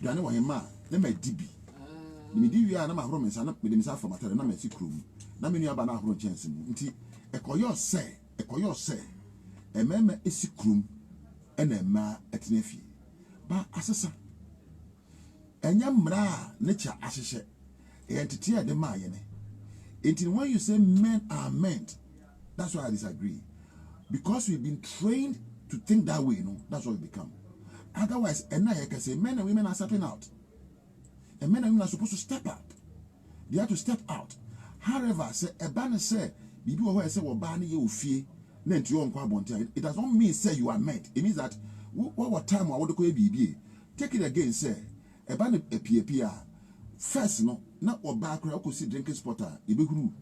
Dane wa hema na ma dibi. Me di wi na ma horo mensa na me de mensa from atare na ma si krom. Na me nua ba na horo chance mu. Nti ekoyo se emema esi krom ena ema atinafie. Ba asesa. Enya mra ne cha ahihye. Entity ade ma ye ne. Until when you say men are meant, that's why I disagree. Because we've been trained to think that way, that's what we become. Otherwise, and now I can say men and women are stepping out. And men and women are supposed to step up. They have to step out. However, say a banner say, "Bibi say what banner you fear." It does not mean say you are meant. It means that what time I want to call BB. Take it again, say a banner a first na oba akra okosi drinking spotter ibehuru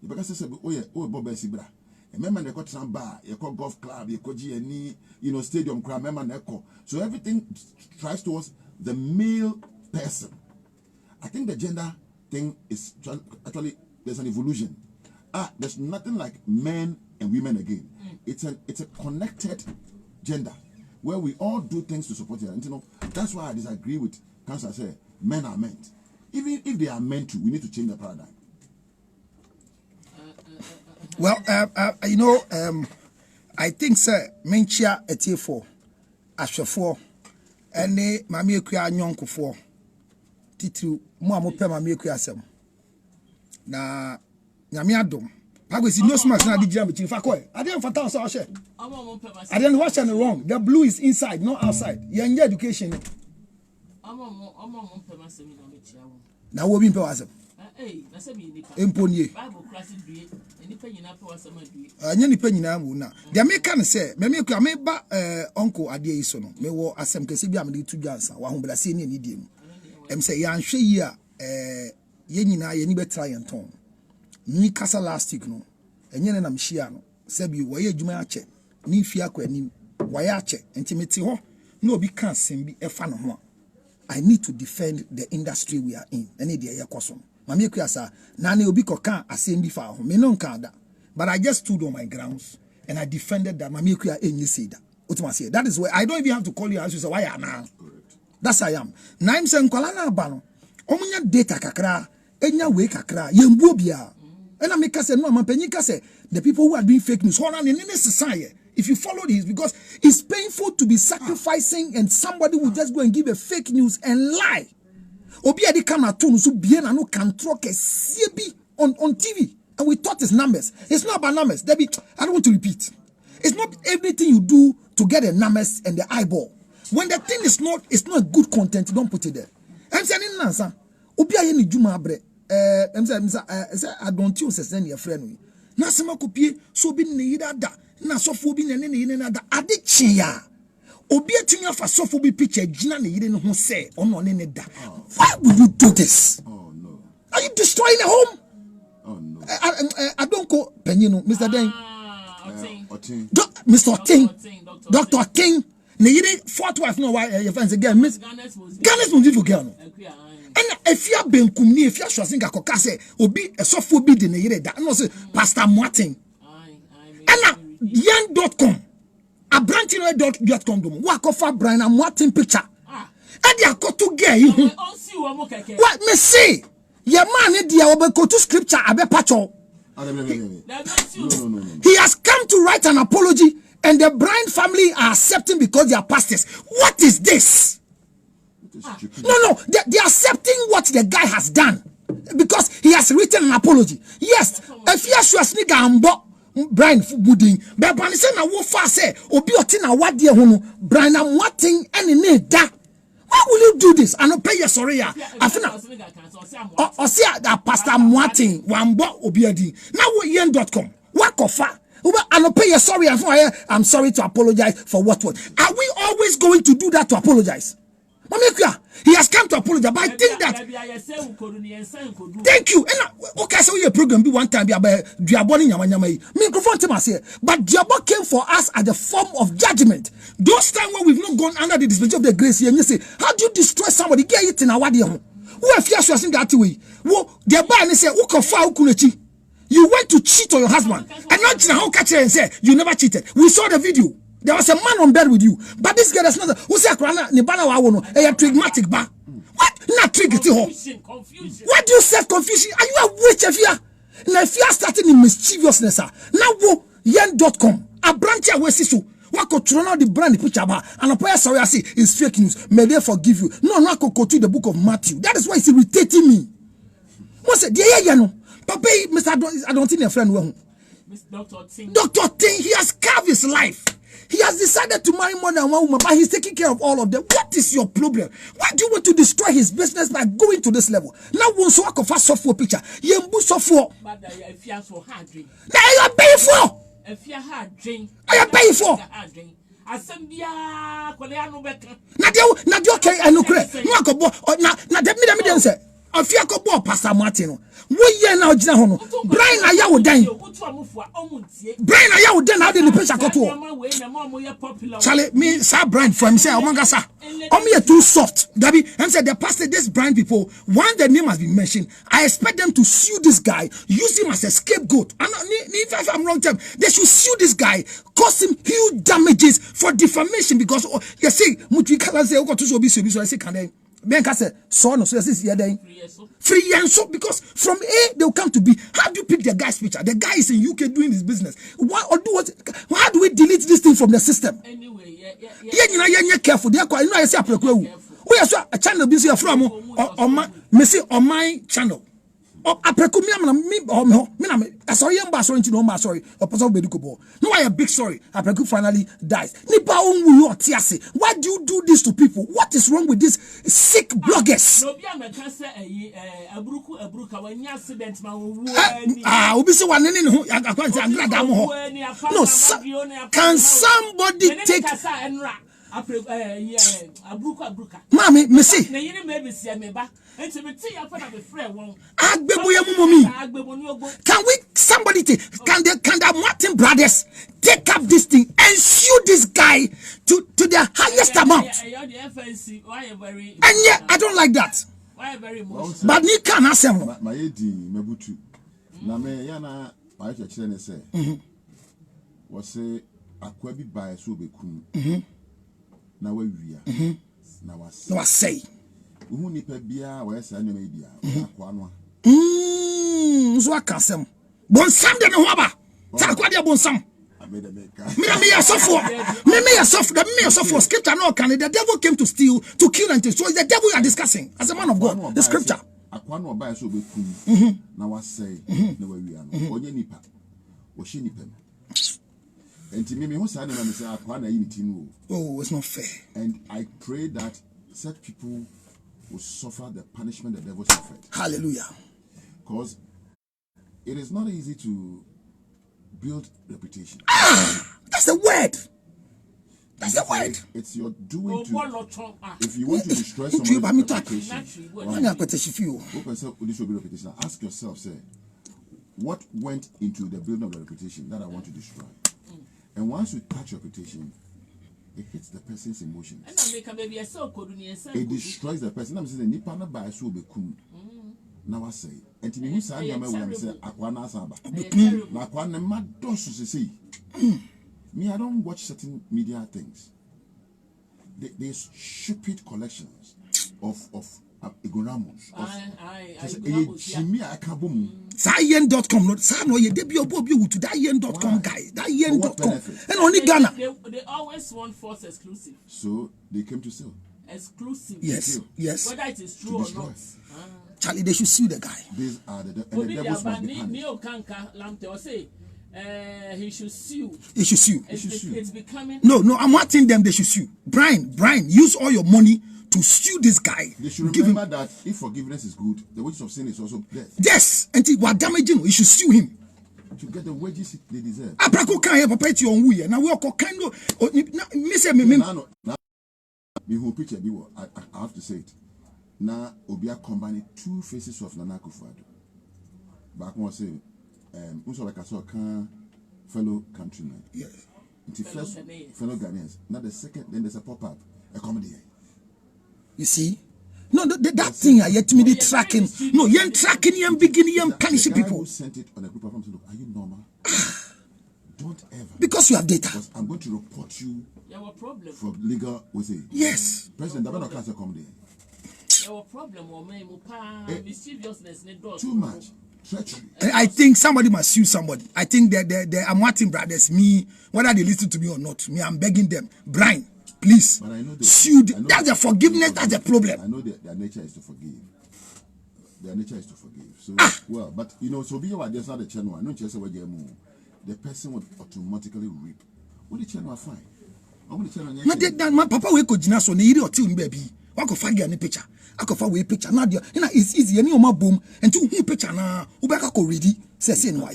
ibeka say boba sibra remember na ekotran bar ekọ golf club ekoji any stadium crowd remember na ekọ so everything tries towards the male person. I think the gender thing is actually there's an evolution. There's nothing like men and women again. It's a connected gender where we all do things to support each other. That's why I disagree with Councillor say men are meant. Even if they are meant to, we need to change the paradigm. Well, I think, sir, menchia etifo, ashefo, ene mami ekuya nyonko fo. Titu mo amope mami ekuya sem. Na nyame adom. Pagwesi no smash na di jam fa koy. I didn't fata so she. I didn't watch it wrong. The blue is inside, not outside. You need education. Na wo bi mpe wasem na se bi nipa emponie bible class due nipa nyina pe wasem adue anya nipa nyina mu na de me kan se me ku me ba uncle ade yi so no me wo asem kese bi am de tu dwansa wa ho blase ni die mu em se ya hwe yi a ye nyina ye ni betra ye nton ni kasa last week no enye na mhia no se bi wo ye adwuma ache ni fi akwa ni wo ya ache entimeti ho na obi kan asem bi efa no ho I need to defend the industry we are in. Any day ya kosom. Mami ekuasa na ne obi koka asem bi fa ho. Me no nka da. But I just stood on my grounds and I defended that mami ekuya enyi say that. Otima say that is where I don't even have to call you and say why now. That's I am. Na im say nkwala na aba no. Omunya data kakra, enya we kakra, yembuo bia. And I make say no ampanyi ka say the people who are doing fake news, hold on in any society. If you follow this, because it's painful to be sacrificing and somebody will just go and give a fake news and lie. Obi adi come to so bien and no can talk on TV. And we thought it's numbers. It's not about numbers. Debbie, I don't want to repeat. It's not everything you do to get the numbers and the eyeball. When the thing is not, it's not good content, don't put it there. I'm saying answer. Obi aye ni juma abre. I don't use send your friend. Na sema kopie so bi ne yida da. Na sofo bi ne yine na da ade kye ya obi atimi afa sofo bi picture gina ne yire ne ho se ono ne da. Why would you do this? Oh no. Are you destroying a home? Oh no. I don't call Penino, Mr. Den. Mr. Oting. Dr. Oting. Ne yire fourth wife no why your friends again Miss Ganes was beautiful girl no. And if you have been kumni if you are showing akoka say obi sofo bi de ne yire da no say Pastor Martin. And yan.com abrantino.com do work of Brian and Martin picture and they are got to get you what me say your man dia obeko to scripture abe pacho he has come to write an apology and the Brian family are accepting because they are pastors. What is this? No, they are accepting what the guy has done because he has written an apology. Yes, if you are sneaker ambo Brian Wooding, but when say na wo fa say obi oti na wade ho no Brian am watin ene ne da. Why will you do this? I no pay your sorry ya. Afina o see that Pastor Martin wambo obi adi. Now yen.com. Work ofa. I no pay your sorry. I'm sorry to apologize for what. Are we always going to do that to apologize? He has come to apologize, but I think that. Thank you. And okay, so your program be one time be about Diaboni Yamanyamai. Microphone to myself, but Diabo came for us as a form of judgment. Those times when we've not gone under the dispensation of the grace here, and you say, how do you destroy somebody? Get it in our way. Who have you seen that way? Who the buy and say, who can file kunechi? You went to cheat on your husband, and not how catch and say you never cheated. We saw the video. There was a man on bed with you, but this girl is not. Who say Akrana? Nibana wa wono. A trigmatic ba. What? Not trigger to her. Confusion. What do you say? Confusion? Are you a witch if you are? Now if you are starting in mischievousness, now go yen.com. A branch away so. What could turn out the brand picture about and a prayer sorry I say is fake news. May they forgive you. No, I could go to the book of Matthew. That is why it's irritating me. What's it? Yeah, no. Papa, Mr. I don't think a friend will. Dr. Ting. Dr. Ting, he has carved his life. He has decided to marry more than one woman, but he's taking care of all of them. What is your problem? Why do you want to destroy his business by going to this level? Now, one so I can fast software picture. Yembu software. But if you are so hard drink. Now you are paying for. If you are hard drink. I am paying for. Asambia, Koleano Becker. Nadio, okay, I know correct. No, I go, na dem say. Afia ko bo Pastor Martin. Wo ye na ogina ho no. Brian aya wo dan. Brian aya wo dan na de ni pesa koto. Chale me sa Brian from say omanga sa. Me too soft. Dabi, and said the pastor this Brian people, one the name has been mentioned. I expect them to sue this guy, use him as a scapegoat. And if I'm wrong term, they should sue this guy, cause him huge damages for defamation because you see, mutu kala say go to so bi so I say can they Ben Kase, son, so this year then free and so because from A they'll come to B. How do you pick the guy's picture? The guy is in UK doing his business. Why or do what? How do we delete this thing from the system? Anyway, Yeah, careful. They are quite. You know, I say we are so a channel busy from on my channel. Apreku me sorry sorry no I a big sorry Apreku finally dies. Nipa onwu otiase. Why do you do this to people? What is wrong with these sick bloggers? No be American say abruka when accident ma obi say wan ne ho akwanse agrada mo ho. No, can somebody take abruka mami me see na yini me be see me ba enti me ti ya fa na be frɛ won agbebo ye mumomi. Can we somebody take can the Martin brothers take up this thing and sue this guy to the highest amount? And yeah, I don't like that. Why very much? But you can ask him. My edi mebutu na me ya na pa che kire ne say wo say akwa bi ba so be kun na wa wia na wa say who nipa bia wa say na me bia akwa no so akasem bonsam de ne ho aba ta akwa de bonsam me suffer scripture no can the devil came to steal, to kill and to destroy. The devil you are discussing as a man of God the scripture akwa no ba so be kun na wa say na wa wia no onye nipa o hye nipa and me who say na me say akwa na yinti no. Oh, it's not fair. And I pray that such people will suffer the punishment the devil suffered. Hallelujah. Because it is not easy to build reputation. That's the word. That's the word. It's your doing to. If you want to destroy someone's reputation, ask yourself, say, what went into the building of the reputation that I want to destroy? And once you touch reputation, it hits the person's emotions. It destroys the person. I'm saying, Nipa na ba so be kum. Now I say, and to me, who say, I'm say, Akwana Saba. Na Akwana ma don't say. Me, I don't watch certain media things. There's stupid collections of ignoramos. Yen.com. No, no, you debut to that yen.com guy. That yen.com. And only Ghana. They always want false exclusive. So they came to sell. Exclusive. Yes. Yes. Whether it is true or not. Charlie, they should sue the guy. These are the devils must be punished. He should sue. He should sue. It's becoming. No, I'm not telling them they should sue. Brian, use all your money to sue this guy. They should remember that if forgiveness is good, the wages of sin is also death. Yes, and we are damaging. You should sue him to get the wages they deserve. Aprako can't have a pay to your way. Now we are kind of me who picture I have to say it. Now Obia combining two faces of Nana Akufo-Addo. Back one say also like I saw fellow countrymen. Yeah. First fellow Ghanaians. Now the second, then there's a pop-up, a comedy. You see? No, that thing I yet to me tracking. No, you're tracking, you're beginning, you're punishing people. Who sent it on a group of them to look, are you normal? Don't ever. Because you have data. Because I'm going to report you problem for legal with it. Yes. President, I don't can't come there. Your problem or mischievousness. Too much. Treachery. I think somebody must sue somebody. I think that the Amwatin brothers, me, whether they listen to me or not, me, I'm begging them. Brian, please, sue. That's the forgiveness. That's the problem. I know their nature is to forgive. Their nature is to forgive. So, well, but you know, so be aware there's not a channel. I know just where you move. The person would automatically reap. What the channel fine? My papa we could jina so ne yiri otil baby. Wa ko fagi any picture. I ko fa we picture na dia. Na it's easy any o ma boom. And to who picture na u be ka ko ready. Say no why.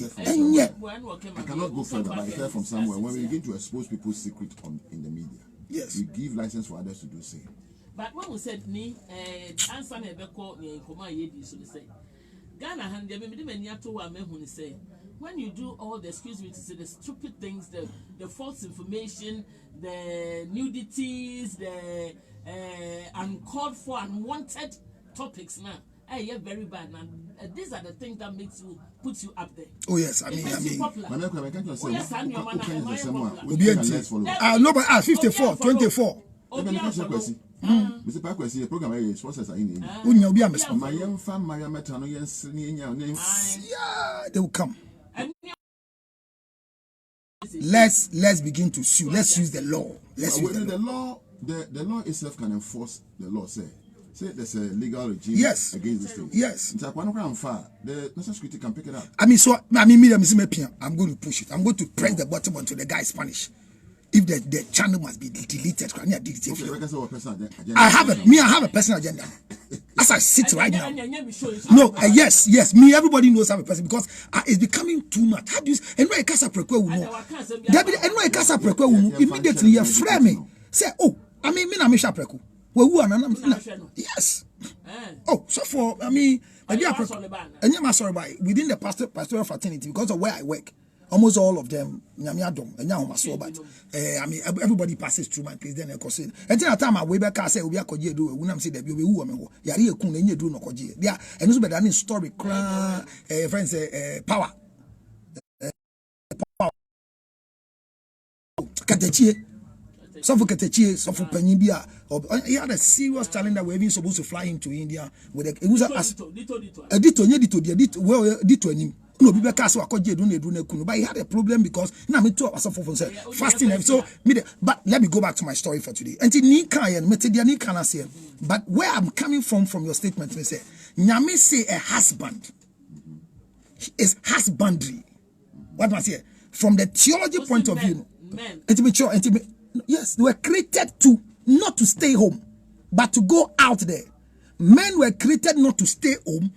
I cannot go further, but I heard from somewhere when we begin to expose people's secret in the media. Yes. We give license for others to do same. But when we said ni answer me be call ni nkoma ye di so say Ghana hand me many ato wa me hu ni say when you do all the excuse me to say the stupid things, the false information, the nudities, the uncalled for, unwanted topics now, you're very bad. Now, these are the things that puts you up there. Oh yes, I mean. No, but 54, 24. Mr. Parkwesi, the program is sponsors are in. They will come. Let's begin to sue. Let's use the law. Let's use the law. The law itself can enforce the law. Say there's a legal regime against this thing. Yes. The national security can pick it up. I'm going to push it. I'm going to press the button until the guy is punished. If the channel must be deleted, I have a personal agenda. As I sit right now. No, yes, me. Everybody knows I'm a person because it's becoming too much. How do you? And why casa prekwe uno? And why casa prekwe uno? Immediately you frame me. Say, oh, I mean, me na misha preku. Yes. Oh, so for maybe sorry by within the pastoral fraternity because of where I work. Almost all of them, everybody passes through my place. Then I say, until the time I way back, I say, we are going to do it. When say that we will, Yari Kun, and you do no Koji. Yeah, and it's better than story, friends, power. Katechi, Suffocatechi, Suffopenia, he had a serious challenge that we're even supposed to fly him to India with it was a dito. No, people can't say but he had a problem because now me too was fasting. So but let me go back to my story for today. But where I'm coming from your statement, me say Nyame say a husband is husbandry. What must I say? From the theology point of view, yes, they were created to not to stay home, but to go out there. Men were created not to stay home,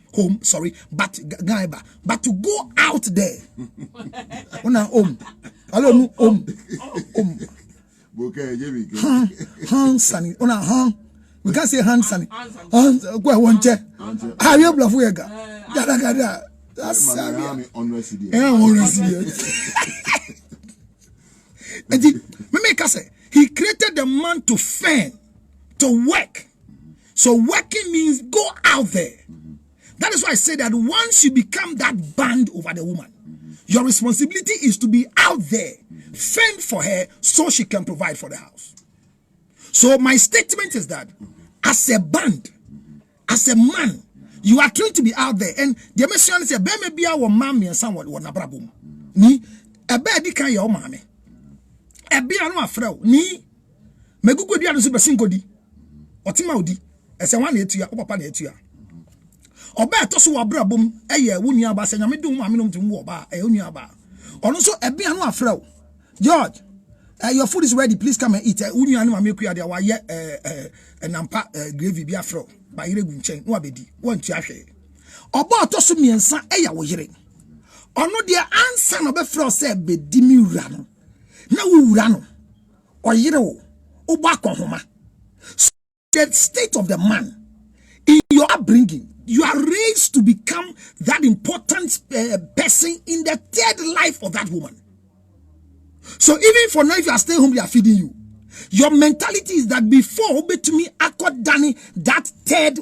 but to go out there. Sunny. We can't say hand sunny. Have you bluff wega? That's he created the man to fend, to work. So working means go out there. That is why I say that once you become that band over the woman, your responsibility is to be out there, fend for her so she can provide for the house. So my statement is that as a band, as a man, you are trained to be out there. And the mission is maybe our mommy and someone want a problem. Ni a bad can your mommy. A be no afro ni megugo dia no so besinko di. Otima odi. Ese wan na etua, papa na etua. Oba to so wabrabom eye wo nua ba se nyame dum ma me no mtum wo ba e nua ba. Ono so e bia no afro. George, your food is ready. Please come and eat. Wo nua no ma me kua dia wa ye nampa gravy bia afro. Ba yire gu nchen no abedi. Won tua hwe. Oba to so miensa eya wo yire. Ono dia ansa no be fro se bedi mi wura no. Na wo wura no. Oyire wo. Oba kohoma. The state of the man in your upbringing, you are raised to become that important person in the third life of that woman. So even for now, if you are staying home, they are feeding you. Your mentality is that before Obe to me, Danny, that third,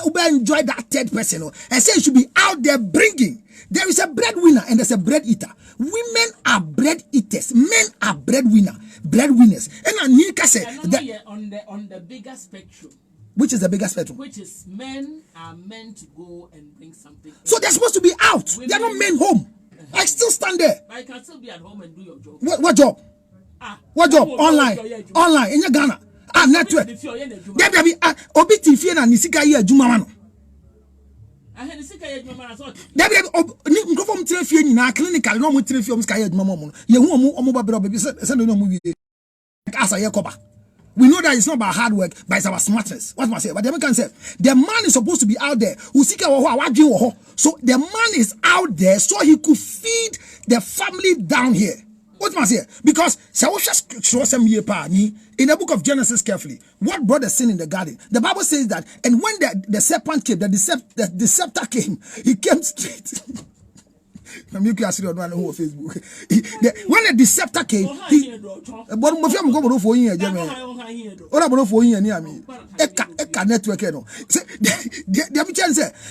Obe enjoy that third person. I say you should be out there bringing. There is a breadwinner and there's a bread eater. Women are bread eaters. Men are breadwinners. And Anika said that on the bigger spectrum. Which is the bigger spectrum? Which is men are meant to go and bring something. So they're supposed to be out. They're not men home. I still stand there. But I can still be at home and do your job. What job? What job? Online in your Ghana. Network. There be Obi TV na nisika ye adwuma ma no. I nisika ye adwuma na so. There be microphone tire fie nyina clinical no mo tire fie mo sika ye adwuma mo no. Ye hu omo ba bra be se no mo wie. Asa ye koba. We know that it's not about hard work, but it's about smartness. What must I say? But the American said, the man is supposed to be out there. So the man is out there so he could feed the family down here. What must I say? Because in the book of Genesis carefully, what brought the sin in the garden? The Bible says that, and when the serpent came, the deceptor came, he came straight. When the deceptor came,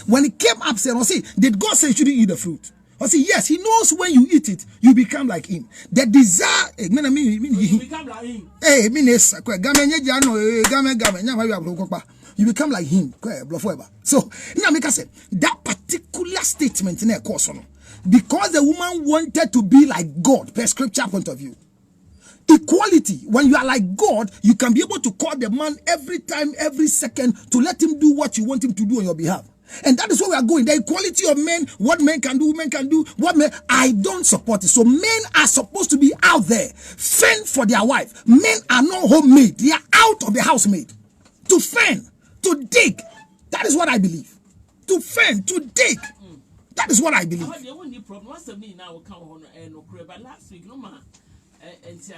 when he came up, said, did God say you shouldn't eat the fruit? I say, yes, he knows when you eat it, you become like him. The desire, you become like him. You become like him. So, now make us say that particular statement in a course, because the woman wanted to be like God, per scripture point of view. Equality, when you are like God, you can be able to call the man every time, every second, to let him do what you want him to do on your behalf. And that is where we are going. The equality of men, what men can do, women can do, what men, I don't support it. So men are supposed to be out there, fend for their wife. Men are not homemade. They are out of the housemaid. To fend, to dig. That is what I believe. To fend, to dig. That is what I believe. The only problem was the me now come on but last week no man and say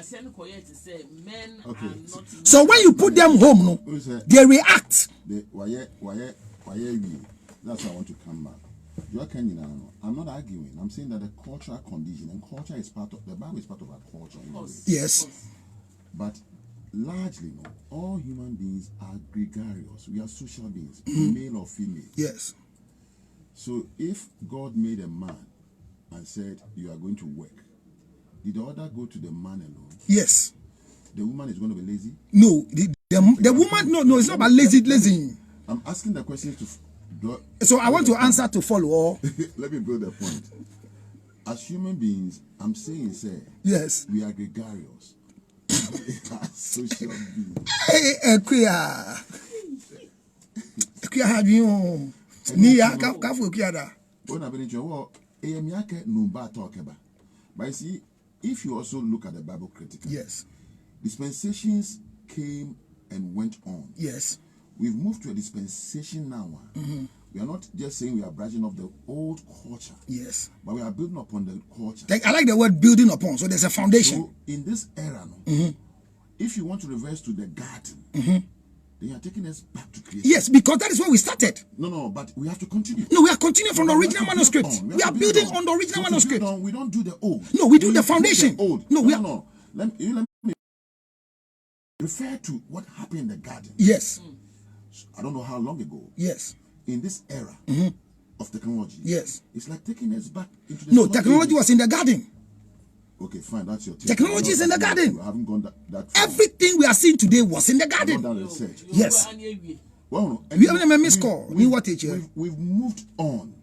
men are not. So when you put them home, no, they react. That's why I want to come back. I'm not arguing. I'm saying that the cultural condition and culture is part of the Bible, is part of our culture. Yes. But largely, no, all human beings are gregarious. We are social beings, male or female. Yes. So if God made a man and said, you are going to work, did the order go to the man alone? Yes. The woman is going to be lazy? No. The woman, no, it's not about lazy. I'm asking the question to... So I want to answer to follow. Or let me build the point. As human beings, I'm saying, say, yes, we are gregarious. We are social beings. But you see, if you also look at the Bible critically, yes, dispensations came and went on. Yes. We've moved to a dispensation now. We are not just saying we are brushing off the old culture. Yes. But we are building upon the culture. I like the word building upon. So there's a foundation. So in this era, if you want to reverse to the garden, then you are taking us back to creation. Yes, because that is where we started. No, but we have to continue. No, we are continuing from the original manuscript. We are building on the original manuscript. We don't do the old. No, we do the foundation. No. Let me refer to what happened in the garden. Yes. I don't know how long ago. Yes. In this era of technology. Yes. It's like taking us back into the... No, technology was in the garden. Okay, fine. That's your take. Technology is in the garden. You haven't gone that far. Everything we are seeing today was in the garden. Yes. Well, we have a missed call. We've moved on.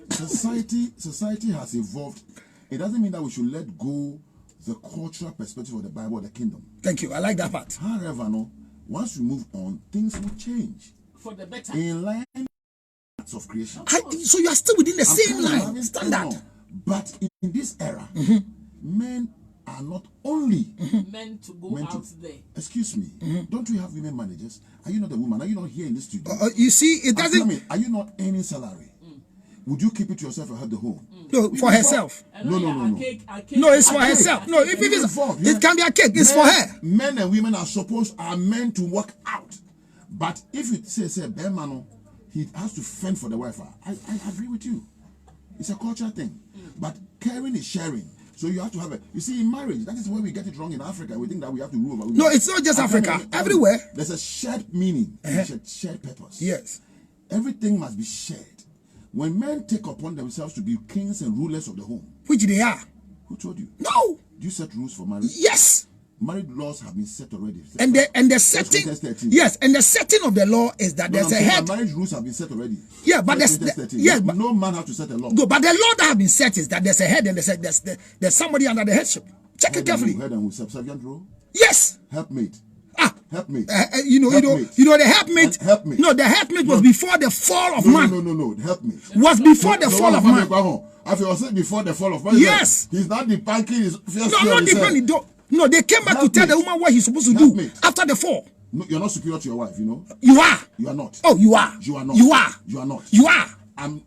Society has evolved. It doesn't mean that we should let go the cultural perspective of the Bible or the kingdom. Thank you. I like that part. However, once we move on, things will change. For the better. In line of creation. So you are still within the same line standard. But in this era, men are not only meant to go out there. Excuse me. Don't we have women managers? Are you not a woman? Are you not here in this studio? You see, it doesn't... Are you not earning salary? Would you keep it to yourself or help the home? No, for herself. No. No, it's for herself. No, if it can be a cake, it's for her. Men and women are meant to work out. But if you say Bermano, he has to fend for the wife. I agree with you. It's a cultural thing. But caring is sharing. So you have to have a. You see, in marriage, that is where we get it wrong in Africa. We think that we have to rule over women. No, it's not just Africa. Everywhere. There's a shared meaning, shared purpose. Yes. Everything must be shared. When men take upon themselves to be kings and rulers of the home, which they are. Who told you? No. Do you set rules for marriage? Yes. Marriage laws have been set already. And the setting, yes, and the setting of the law is that there's a head. Marriage rules have been set already. Yeah, but but no man has to set a law. No, but the law that have been set is that there's a head and there's somebody under the headship. Check it carefully. Head and subservient role. Yes. Helpmate. Helpmate. You know the helpmate. Helpmate. No, the helpmate was before the fall of man. No. The helpmate was before the fall of man. If you was before the fall of man. Yes. He's not depacking his fierce. No, not depending. No, they came back to tell the woman what he's supposed to do after the fall. No, you're not superior to your wife, you know. You are. You are not. Oh, you are. You are not. You are. You are not. You are. I'm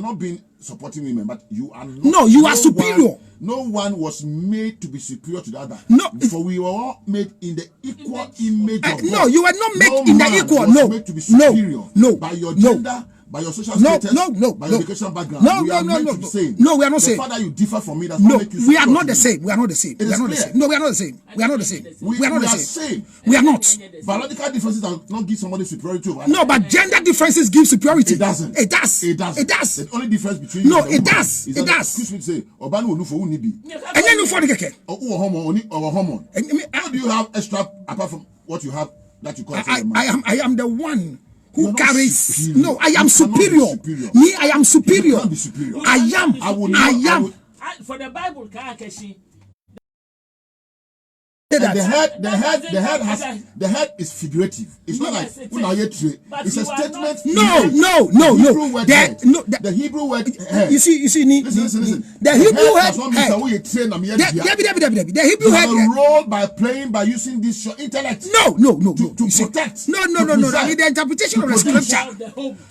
not being supporting women, but you are not. No, you are superior. No one was made to be superior to the other. No, for we were all made in the equal image of God. No, you were not made in the equal. No, made to be superior. No, by your gender. By your social status, by your educational background, we are meant to be same. No, we are not the same. The fact that you differ from me does not make you we are not the same. We are not the same. We are not the same. No, we are not the same. We are not the same. We are not the same. We are not. Biological differences do not give somebody superiority over. No, but gender differences give superiority. It doesn't. It does. It does. It does. The only difference between no, it does. It does. Excuse me to say, Obani will for unibi. And then you for the keke. Or hormone. How do you have extra apart from what you have that you call? I am the one who carries. No, I am superior. Me, I am superior. I am. For the Bible, the head is figurative. It's not like it's a statement. No. The Hebrew word head. You see, listen. The Hebrew head. The Hebrew head. You have a role by using this your intellect. No. To protect. No. I mean the interpretation of the scripture.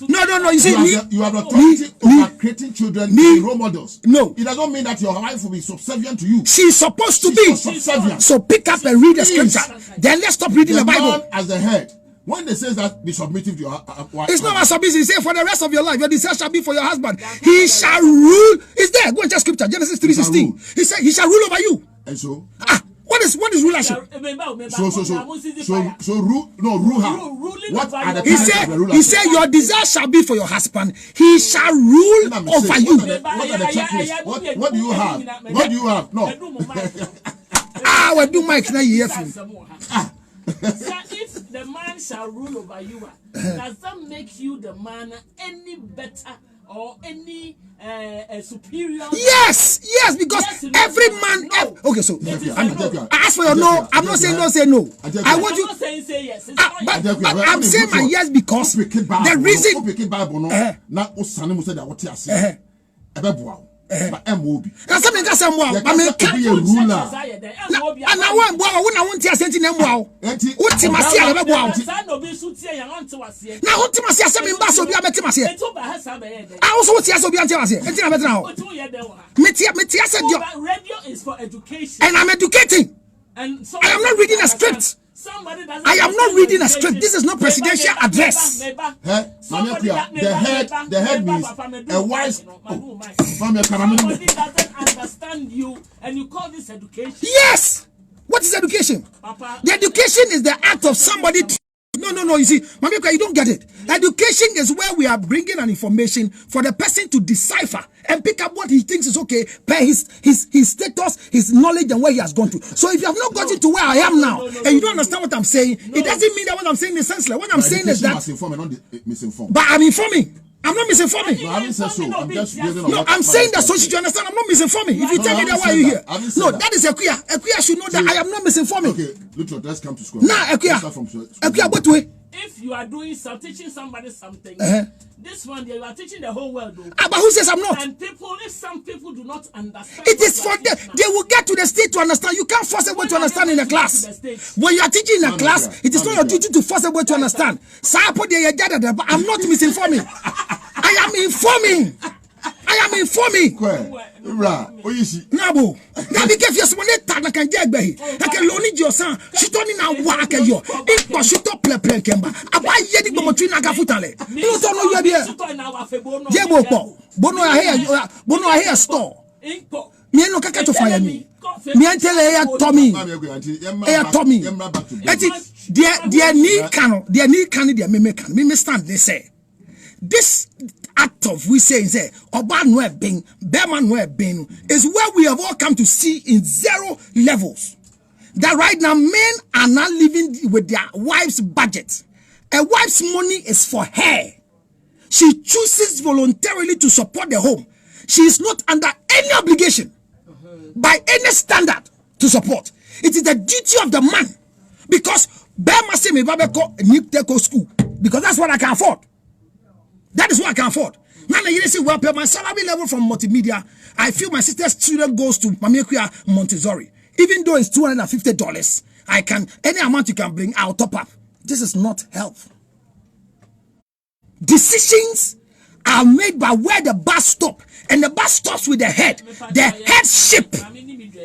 No. You see, you have authority over creating children, role models. No, it does not mean that your wife will be subservient to you. She's supposed to be subservient. So pick up and read the scripture. Then let's stop reading the Bible. Man as the head. When they say that be submissive to your wife, it's not a submissive. He say for the rest of your life, your desire shall be for your husband. He shall rule. It's there. Go and check scripture. Genesis 3:16. He said he shall rule over you. And so what is rulership? So rule how? What are the he said your desire shall be for your husband. He shall rule over you. What are the checklists? What do you have? What do you have? No. We do Mike now here. So if the man shall rule over you, does that make you the man any better or any superior? Yes, because every man. Okay, so as for your no, I'm not saying don't say no. I want you. I'm not saying say yes. But I'm saying my yes because the reason. But MOB. That's something that's a wow. I mean, be a ruler. And I want wow. When I want to send them wow. What him see a wow. Now what him see some in basso be a better say. I also want to see be anti say. Enti na better now. Me said radio is for education. And I'm educating. And so I am not reading a script. I am not reading a script. This is not presidential address. The head means a wise. Somebody doesn't understand you, and you call this education. Yes. What is education? Papa, the education is the act of somebody. No. You see, Mamika, you don't get it. Education is where we are bringing an information for the person to decipher and pick up what he thinks is okay per his status, his knowledge, and where he has gone to. So if you have not gotten to where I am now, and you don't understand what I'm saying, it doesn't mean that what I'm saying is senseless. What I'm saying is that. Misinformed. But I'm informing. I'm not misinforming. No, I haven't said so. I'm just no, I'm saying that so you understand. I'm not misinforming. If you tell me that, why are you here? No, that is Ekuya. Ekuya should know that I am not misinforming. Okay, look, let's come to square. Nah, Ekuya. Ekuya, what way? If you are doing teaching somebody something, this one day you are teaching the whole world. But who says I'm not? And if some people do not understand, it is for them. They will get to the state to understand. You can't force a way to understand in a class. When you are teaching in a class, it is not your duty to force a way to understand. But I'm not misinforming. I am informing. Nabo. Now be careful when they tag like a jagbe. Like a lonely Josan. She told me now walk a yo. It was shut up play kemba. About yedi bomotrina gafutale. You don't know you are here. Jebo Bono a hair store. Me no kaka to fire me. Me antele ya Tommy. Ya Tommy. Eti dia ni kano, dia me can. Me stand they say. This act of we say Oba no e ben, Bema no e ben is where we have all come to see in 0 levels. That right now men are not living with their wife's budget. A wife's money is for her. She chooses voluntarily to support the home. She is not under any obligation by any standard to support. It is the duty of the man. Because Bema say me babeko need to school because that's what I can afford. That is what I can afford. Now you say, well, my salary level from multimedia, I feel my sister's student goes to Mamekuya Montessori. Even though it's $250, I can, any amount you can bring, I'll top up. This is not health. Decisions are made by where the bus stops, and the bus stops with the head. The headship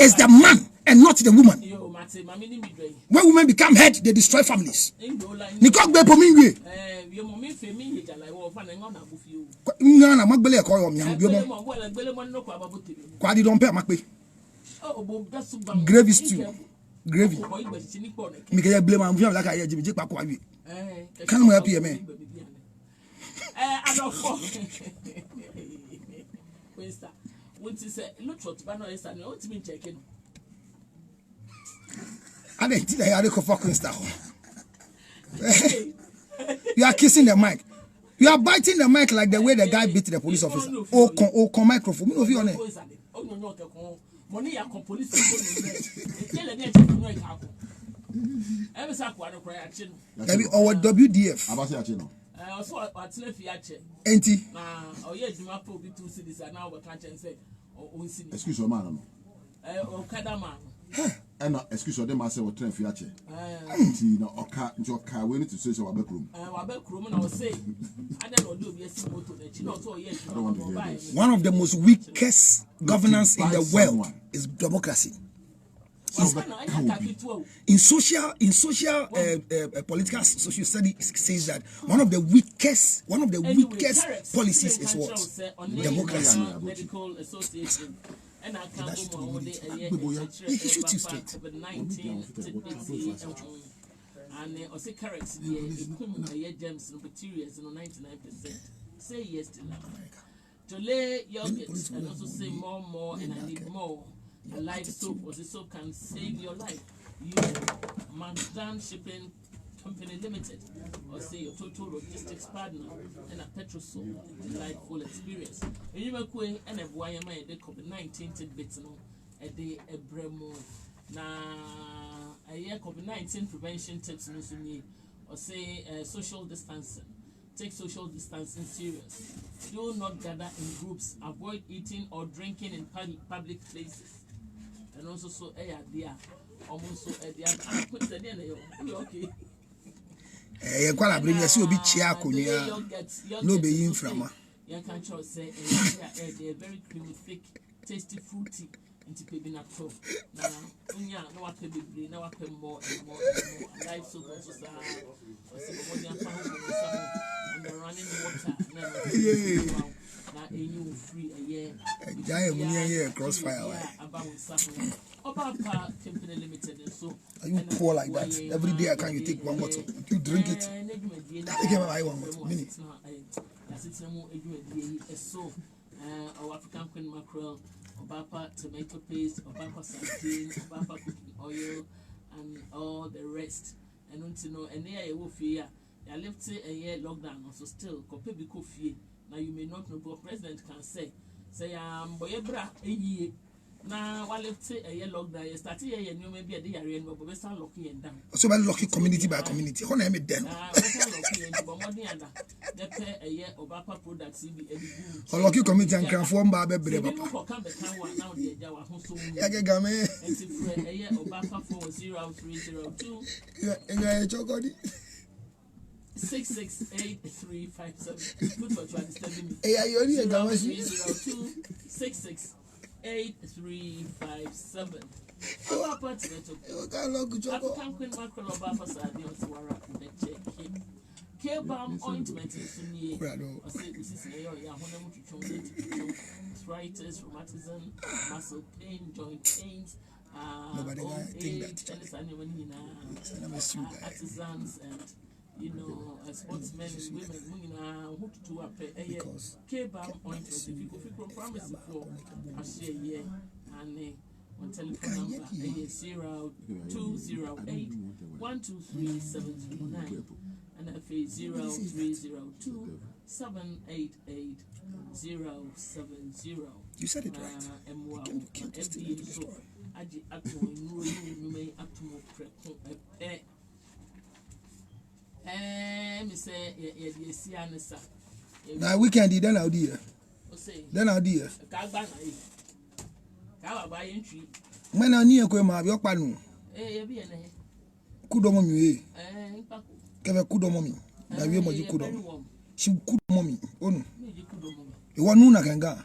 is the man and not the woman. When women become head, they destroy families. Gravy stew. Gravy. Me can blame am like I Jimmy Pakwa. Can we help you, man? I don't know. What is it? Look what Bano is and what's been checking. I didn't think I had a fucking star. You are kissing the mic. You are biting the mic like the way the guy beat the police officer. Oh, con microphone. Me no fit on it. Money ya police tell them every sakwa no cry action. Our WDF. Abasi action no. Also at lefi action. Enti. Na oye juma for be 2 cities and now we can say o city. Excuse your man no. Okada man. And excuse your dem say we train fi action. Enti na oka we need to say wa backroom. Wa backroom na o say ada no do be esi moto na chi na so oye juma. One of the most weakest governance in the world is democracy. In social political social study says that one of the weakest policies is what? Democracy. Medical Association and I can't he shoot you straight. And also carrots the gems and materials 99%. Say yes to that. To lay yogurt and also say more and I need more. A life soap or the soap can save your life. You Mandan Shipping Company Limited or say your total logistics partner and a petrol soap delightful experience. And you make way and a YMI the COVID-19 tidbits a day a bremo na a year COVID-19 prevention tips or say social distancing. Take social distancing serious. Do not gather in groups. Avoid eating or drinking in public places. And also so there almost so there put the end okay. You kwala bring you see obi chia konya no be inframa. You can say they very creamy thick tasty fruity into baby nut so now no what be now what more and more life so also and the running water now you free a year giant crossfire about Obapa Company Limited and so are you poor like that every day can you take one bottle you drink it I want minute so our African queen mackerel Obapa tomato paste Obapa sardine Obapa cooking oil and all the rest and don't know and there you will fear I left a year lockdown also still compare be coffee. Now you may not know, but President can say boyebra a year. Now while let's say a year lockdown, you start here and you may be a day and but we start locking and down. So by lucky community by community. How name it then? The pay a year of Bapa products be a lucky community and can form by baby. Now the Jawa Hoso a year of Bapa 40302. Yeah, chocolate. 668357. Good for you understanding me. Hey, are you only a 668357. Our apartment. African Queen Mackerel of Bapa Sadi on Swara with the check. K-balm ointment is in the arthritis, rheumatism, muscle pain, joint pains, artisans and sportsmen and women who to a K-balm ointment. If you go from pharmacy for a share and on telephone number 0208-123-709 and if 0302-788-070. You said it right. Now weekend then I'll do. Then I'll do. When I near Quema, your panu. Kudo mommy. Keve kudo mommy. Na we mo kudo. She kudo mommy. Onu. You want nuna kanga.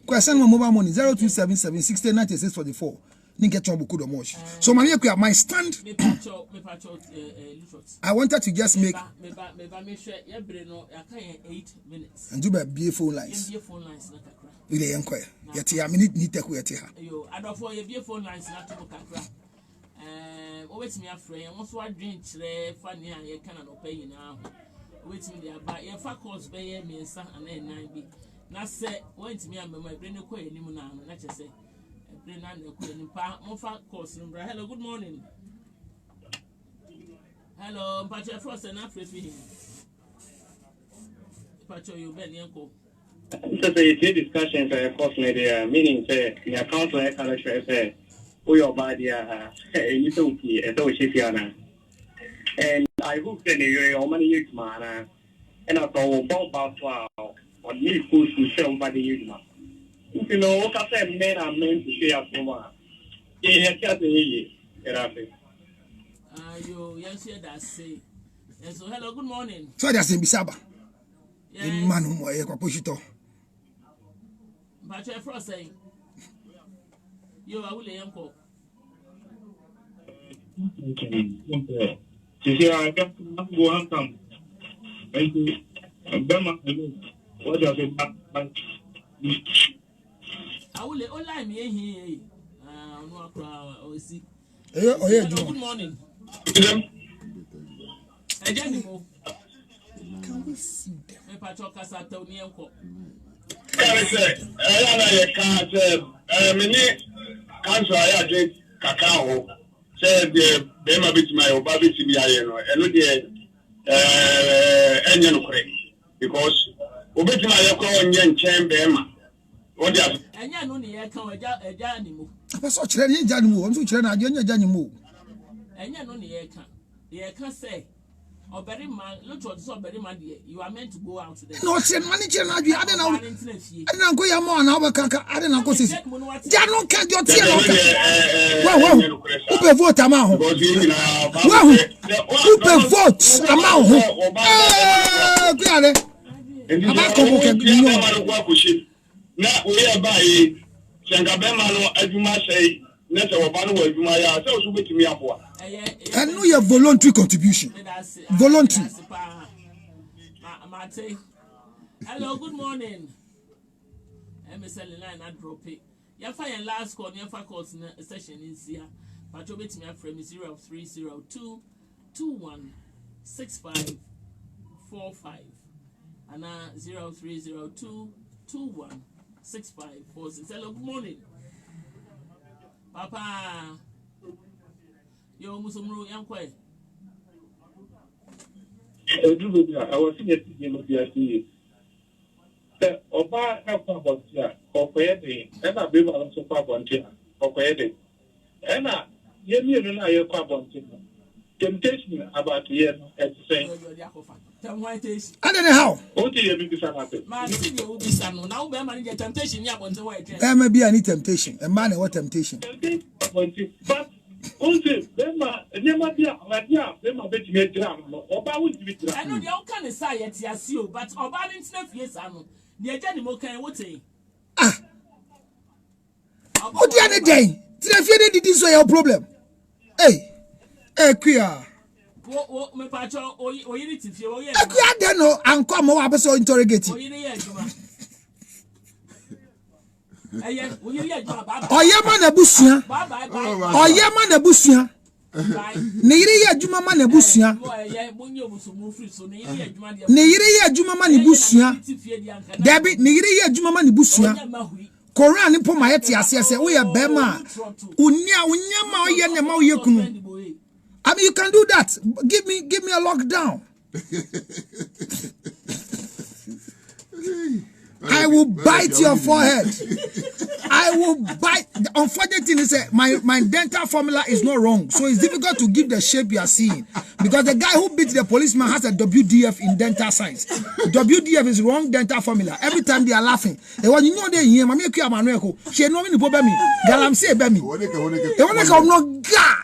Kwa send my mobile money 0277 609644. Ninke chombo kudo mosh. So my stand. I wanted to just make. And do my BA phone lines. Ile enquire. Yeti a minute ni teku yeti ha. Yo, adofo ye BA phone lines na to kakra. Always me afraid. And also I drink chile funny and ye can no pay now. Wait me there, but ye fa course be me san and 9B. Na say went me and my brain ko enimu na na che say brain na ko enipa mo fa course no bra. Hello, good morning. Hello, Pacho Frost and afraid for him. Pacho you ben yanko. So say the discussion for course media meaning say the account like can say who your body you don't see and I hope that you are many man and I thought about 12 or need food to somebody you know. You know, what I said, men are meant to share so much. You yes, that say. And so, hello, good morning. So that's in Bisaba. In man who I push it off. But you're first saying, you are willing uncle. You see, I got to go and come. Thank you. What does it matter? I will online me here. No crowd or see. Good morning. Can we see them? I say, I drink cacao. Say the Bema bit my Obabi Tibiano, and no because Obit my Yako and Chen Bema. What does and ya no near come a janimu? I was such a Janimu, and so China, Janimu. And ya no near can. Ye can say, or very man, look what so very man, you are meant to go out today. No, send money, I don't know. I don't go more an hour, I don't know. Jano can't your tear. Well, who pay vote amount? Well, who pay vote amount? Now we are by Sangabema, as you must say, Netta or Banu, you might ask, so with me up. I know your voluntary contribution. Voluntary. Hello, good morning. MSL line I drop it. Your fire last call, your fire calls session is here. But you bet me a frame 0302 216545 and 0302 216546. Hello, good morning. Papa. Yo, Musumru, young quiet. I was in the Oba have about here, or Quayete, and I be also Pabontia, or Quayete. And I, you know, your Pabontia. Temptation about the year at the same. I don't know how. What do you be son? Now, manage temptation. There may be any temptation. A man, what temptation? But also, there might be a bit of drama. I know the old kind of science, yes, you, but Oban's nephews, I know. The animal can what say. Ah, what the other day? Did I feel that this was your problem? Hey, queer. me pacho oyiri tifie oye akua de no anko mo wa beso interrogate oyiri ye adwuma eye oyiri ye adwuma baba oye ma na busua baba oye ma na busua ne yiri ye adwuma ma na busua eye monyo musumu free so ne yiri ye adwuma de ne yiri ye adwuma ma ne busua Dabi ne yiri ye adwuma ma ne busua Koran ni po ma yete ase wo ye bema unya ma oye ne ma oye kunu I mean, you can do that. Give me a lockdown. I will bite your forehead. I will bite. The unfortunate thing is that my dental formula is not wrong. So it's difficult to give the shape you are seeing. Because the guy who beat the policeman has a WDF in dental science. WDF is wrong dental formula. Every time they are laughing. And when you know they hear, Mami Kia Manueko, she know me Bobemi. Galamse Bemi. They want to come no ga.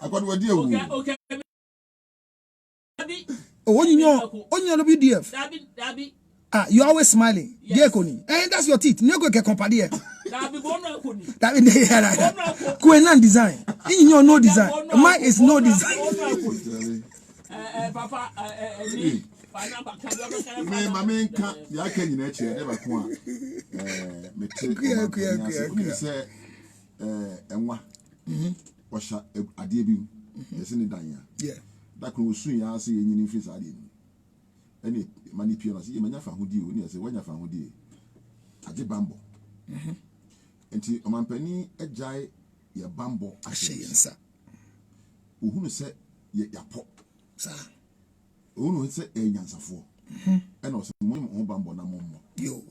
Okay. Oh, you know WDF. Dabi. Ah, you always smiling. Yes. And that's your teeth. No go get company. Dabi bono kuni. Dabi Kuenan design. In your no design. Mine is no design. Papa, me mama nka ya ka nyina che never ko a me te say enwa washa ade bi yesi ni dan ya da ko sun ya se yenyini fi sa ade ni ene mani pio na se yemanya fa hodi o ni se wanya fa hodi ade bambo enti omampani agyae ye bambo ahye yensa ohunu se ye yapo sa ohunu se enyansafo ena o se mo bambo na mo yo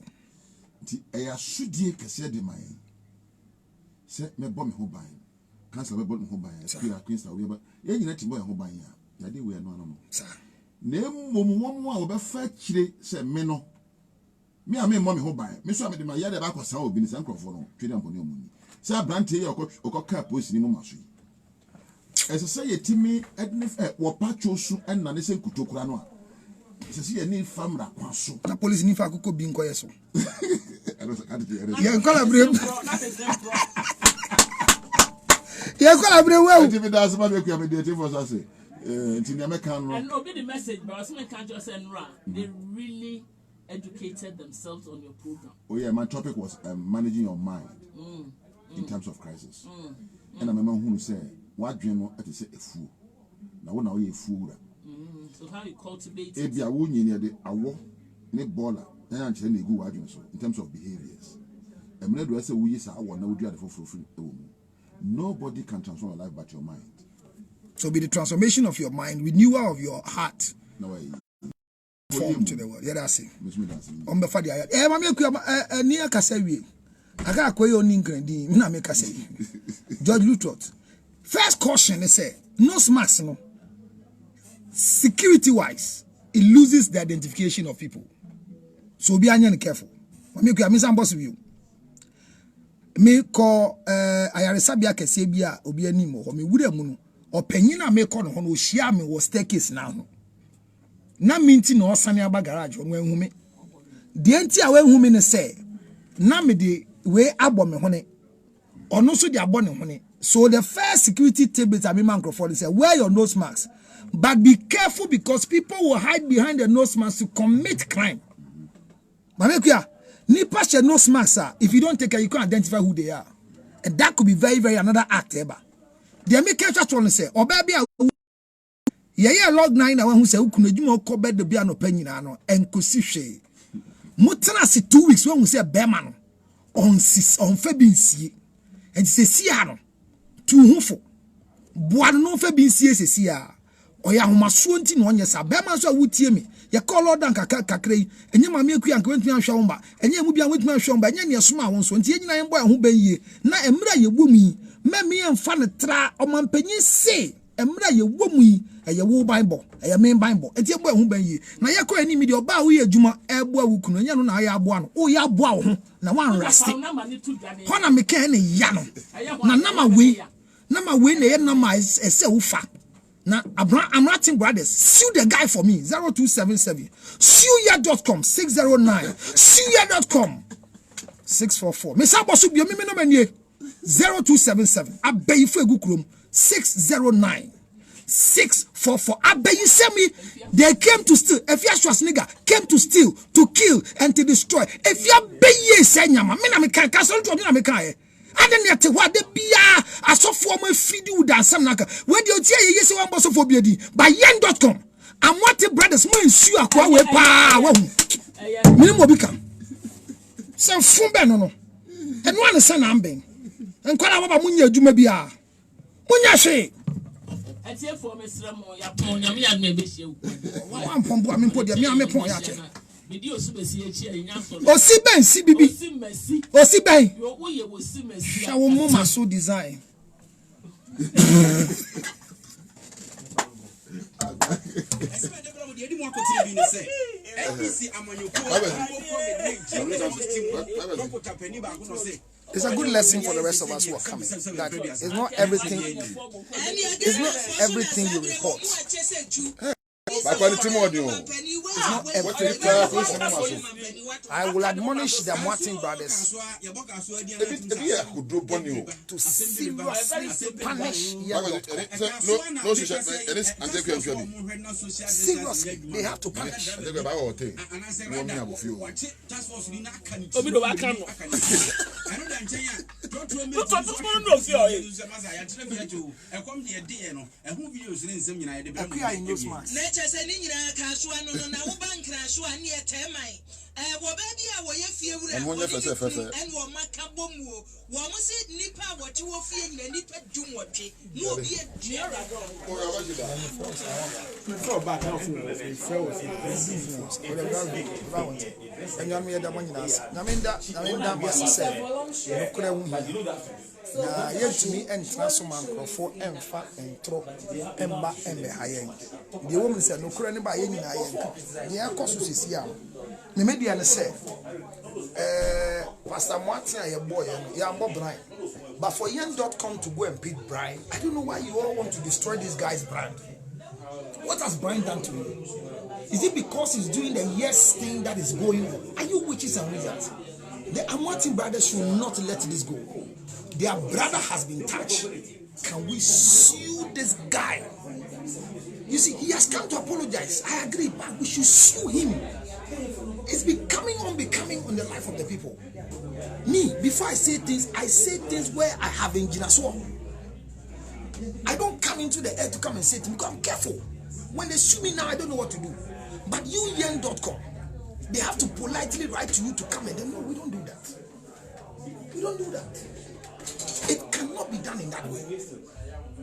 nti eya sudie kese de man se me bo me ho ban cancer me bo me ho ban spira queensa we ba ye nyina timbo ye ho ban ya de we no sa na mmom a obefa kire se me no me a me mo me ho ban me so a me de ma ya de ba kwasa obi ni sankrofo no twede amponi omuni se abrante ye okka post ni mo maso ese se yetimi ednif wo pacho su enna ne se nkutokura no a ese se ye ni famra kwaso na police ni fa akoko bi nko yeso ya collaborate ya collaborate well tv das ma be ku am dey for so say nti na meka no and obi the message but some can't just say nra they really educated themselves on your program. Oh yeah, my topic was managing your mind in times of crisis. And I remember who said, "What dream no at say a fool." Now you a fool. So how you cultivate? If you are winning near the awo, ne baller, then I'm telling you go so in terms of behaviors. And when do I say we say I want to do it for free? Nobody can transform your life but your mind. So be the transformation of your mind, renewal of your heart. No way. Form to the world. Yeah, that's it. On Fadia. Mamma, near Cassavi. I got quay on England. Na make us say. George Lutot. First caution, they say, no smacks, no. Security wise, it loses the identification of people. So be careful. Mamma, I'm some boss of you. Me call Ayarisabia Casabia, Obianimo, or me would have moon, or Penina make on who share me was staircase now. Na minti no sane aba garage on wen hume de anti a wen hume ne say na me de we abo me hone ono so de abo ne hone. So the first security table I mean microphone say wear your nose mask, but be careful because people will hide behind the nose mask to commit crime. Mamekuya nipa she nose mask if you don't take care you can't identify who they are, and that could be very another act ever. They make catch one say or baby yeah log 9 na who say ukunu adwuma ko bed de bia no panyina no enkosi hwe mutena se 2 weeks when we say bema no on fa binsie and se sia no tu hufo boa no fa binsie se sia oya homaso nti no onye sa bema so awutie me ye call order kakra yi enye ma me akua nka wentumi ahwe wo ba enye mu bia wentumi ahwe wo ba enye ne soma wo so nti enyina yen boy ho ban yie na emra ye bomi me emfa ne tra omampanyi se emra ye womu yi eye wo bible eye men bible enti ebo ehun ban yi na ye ko ani mi de oba wo ye adwuma ebo awukunu nya no na ya abo ano o ya abo ho na wan rasti ho na me kan ne ya no na nama we na ye nama ese wo fa na I'm writing brothers sue the guy for me 0277 suya.com 609 suya.com 644 me sa bosu bio me no manie 0277 abeyifu egukrom 609 644. You see me? They came to steal. If you are Schwarzenegger, came to steal, to kill, and to destroy. If you are Beye Senyama, me can castle to me I don't know what the Bia. I saw for my feed dance some naka. When you tell you yes, one boss of Obiadi by Yen.com. I'm what the brothers more ensure a qua we pa. Minimo become some fumbe no. And one is an ambing. And call our Munya Jumabia. Munya say. I tell for Mr. Moya, Monia, maybe she will. One pump, I mean, put your me point. Video Subacy in Yankton. O si ben CBB. O si ben. Your way was Simmers. Our mama so design. It's a good lesson for the rest of us who are coming. That it's not everything. It's not everything you report. It's not everything. I will admonish the Martin brothers to seriously punish seriously, they have to punish. And when you first and nipa what you feel in the nipa doom what no be a na yetimi entra so man krofo emfa entro emba embe hayen de wo mse no kura ne ba ye nyina ye nka de akoso sisi am me media ne se Pastor Martin aye boy ya mbo Brian, but for Yen.com to go and beat Brian, I don't know why you all want to destroy this guy's brand. What has Brian done to you? Is it because he's doing the yes thing that is going on? Are you witches and wizards? The Amwati brothers should not let this go. Their brother has been touched. Can we sue this guy? You see, he has come to apologize. I agree, but we should sue him. It's becoming unbecoming on the life of the people. Me, before I say things where I have engineer swore. I don't come into the air to come and say things because I'm careful. When they sue me now, I don't know what to do. But you, Yen.com, they have to politely write to you to come and then, no, we don't do that. We don't do that. It cannot be done in that way.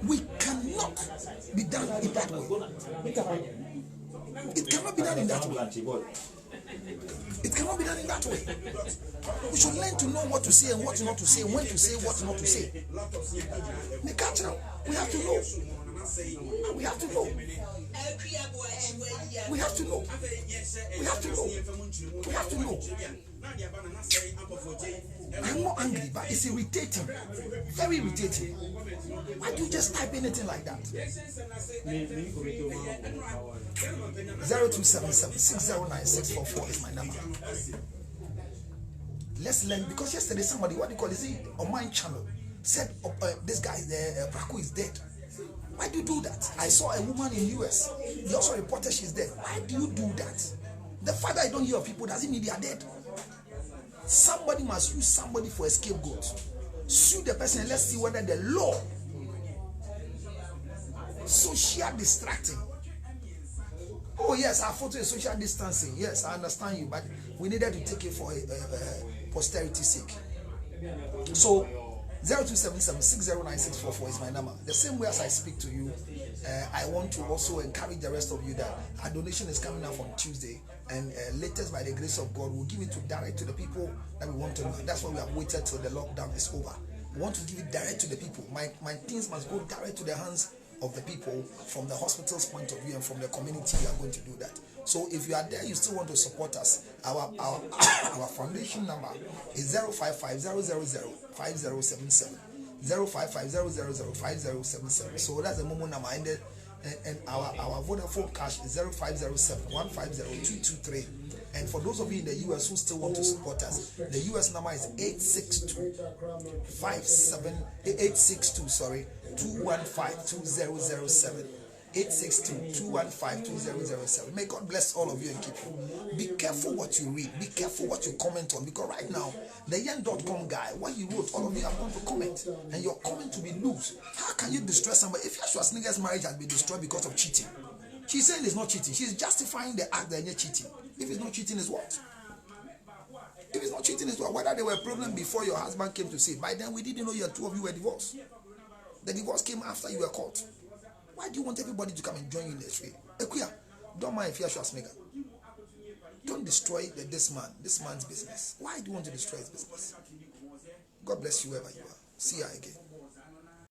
We cannot be done in that way. It cannot be done in that way. It cannot be done in that way. We should learn to know what to say and what not to say, when to say what not to say. We have to know. We have to know. We have to know. We have to know. We have to know. I'm not angry, but it's irritating. Very irritating. Why do you just type anything like that? 0277-609-644 is my number. Let's learn, because yesterday somebody, what do you call it, on my channel, said this guy, Braku is dead. Why do you do that? I saw a woman in US. They also reported she's dead. Why do you do that? The fact that I don't hear of people doesn't mean they are dead. Somebody must use somebody for a scapegoat. Sue the person and let's see whether the law. Social distracting. Oh yes, our photo is social distancing. Yes, I understand you, but we needed to take it for posterity's sake. So 0277-609-644 is my number. The same way as I speak to you, I want to also encourage the rest of you that our donation is coming up on Tuesday, and latest by the grace of God, we'll give it to direct to the people that we want to know. That's why we have waited till the lockdown is over. We want to give it direct to the people. My things must go direct to the hands of the people from the hospital's point of view and from the community. We are going to do that. So if you are there, you still want to support us, our foundation number is 055-000-5077. 055-000-5077. So that's the Momo number, and our Vodafone cash is 0507-150-223. And for those of you in the US who still want to support us, the US number is 862-215-2007. 862-215-2007. May God bless all of you and keep you. Be careful what you read. Be careful what you comment on. Because right now, the young.com guy, what he wrote, all of you are going to comment. And your comment will be loose. How can you destroy somebody? If Schwarzenegger's marriage has been destroyed because of cheating, she's saying it's not cheating. She's justifying the act that you're cheating. If it's not cheating, it's what? If it's not cheating, it's what? Whether there were a problem before your husband came to say, by then we didn't know you two of you were divorced. The divorce came after you were caught. Why do you want everybody to come and join you in this way? Ekuya, don't mind if you're Schwarzenegger. Don't destroy this man's business. Why do you want to destroy his business? God bless you wherever you are. See you again.